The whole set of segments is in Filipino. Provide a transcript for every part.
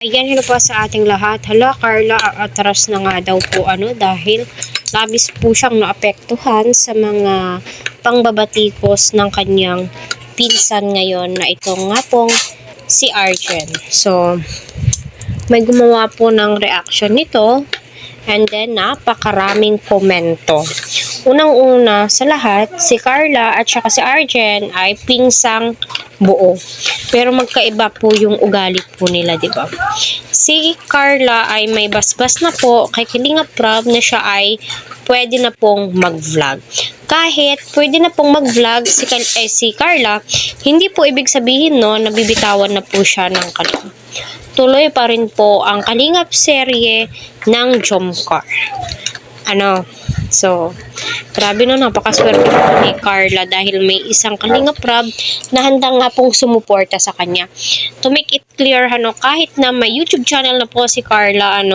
Ayan, hello po sa ating lahat. Hala, Carla, atras na nga daw po dahil labis po siyang naapektuhan sa mga pangbabatikos ng kanyang pinsan ngayon na ito nga pong si Arjen. So, may gumawa po ng reaction nito and then napakaraming komento. Unang-una sa lahat, si Carla at saka si Arjen ay pinsang buo. Pero magkaiba po yung ugali po nila, di ba? Si Carla ay may basbas na po kay Kalinga Prab na siya ay pwede na pong mag-vlog. Kahit pwede na pong mag-vlog si Carla, hindi po ibig sabihin no, nabibitawan na po siya ng Kalinga. Tuloy pa rin po ang Kalingap serye ng Jomcar. So, grabe no, napakaswerte po ni Carla dahil may isang Kalinga Prab na handang nga pong sumuporta sa kanya. To make it clear, kahit na may YouTube channel na po si Carla,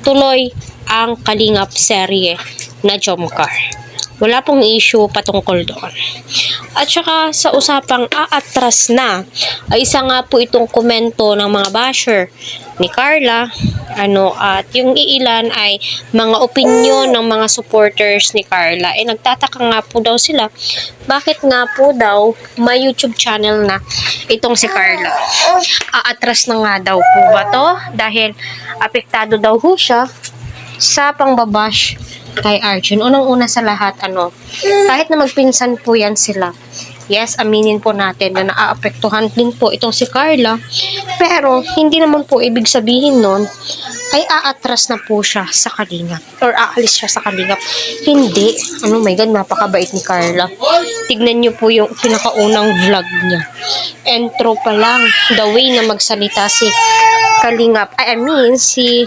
tuloy ang Kalingap serye na Jomcar. Wala pong issue patungkol doon. At saka sa usapang aatras na, ay isa nga po itong komento ng mga basher ni Carla, at yung iilan ay mga opinyon ng mga supporters ni Carla. Nagtataka nga po daw sila, bakit nga po daw may YouTube channel na itong si Carla? Aatras na nga daw po ba to? Dahil apektado daw ho siya sa pangbabash kay Arjen. Unang-una sa lahat, kahit na magpinsan po yan sila, yes, aminin po natin na naaapektuhan din po itong si Carla, pero hindi naman po ibig sabihin nun ay aatras na po siya sa Kalingap or aalis siya sa Kalingap. Hindi. My God, napakabait ni Carla. Tignan niyo po yung pinakaunang vlog niya. Intro pa lang, the way na magsalita si Kalingap, si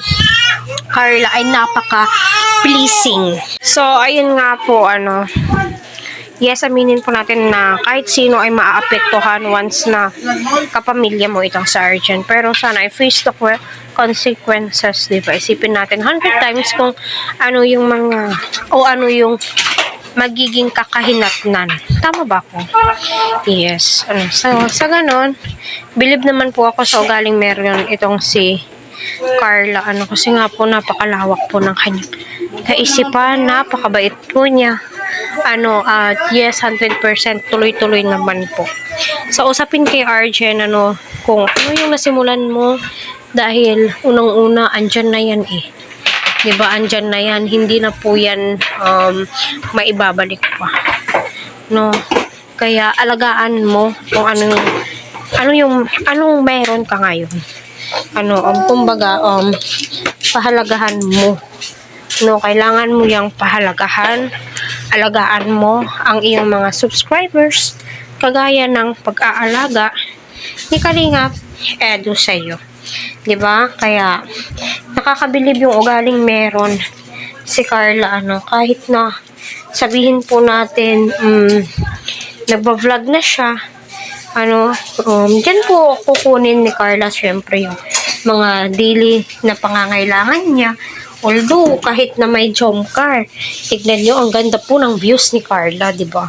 Carla ay napaka-pleasing. So, ayun nga po, yes, aminin po natin na kahit sino ay maaapektuhan once na kapamilya mo itong si Arjen. Pero sana ay face the consequences, diba? Isipin natin 100 times kung yung mga, yung magiging kakahinatnan. Tama ba ako? Yes. So, sa ganon, believe naman po ako sa ugaling meron itong si Carla, kasi nga po napakalawak po ng kanyang kaisipan, napakabait po niya. At yes, 100% tuloy-tuloy naman po. So, usapin kay Arjen, kung yung nasimulan mo, dahil unang-una, andyan na yan Diba, andyan na yan, hindi na po yan maibabalik pa. Kaya alagaan mo kung anong meron ka ngayon. Kumbaga, pahalagahan mo. Kailangan mo yung pahalagahan, alagaan mo ang iyong mga subscribers, kagaya ng pag-aalaga ni Kalingap Edu sa'yo. Diba? Kaya, nakakabilib yung ugaling meron si Carla, kahit na sabihin po natin, nagba-vlog na siya, dyan po kukunin ni Carla syempre yung mga daily na pangangailangan niya. Although, kahit na may Jomcar, tignan nyo, ang ganda po ng views ni Carla, diba?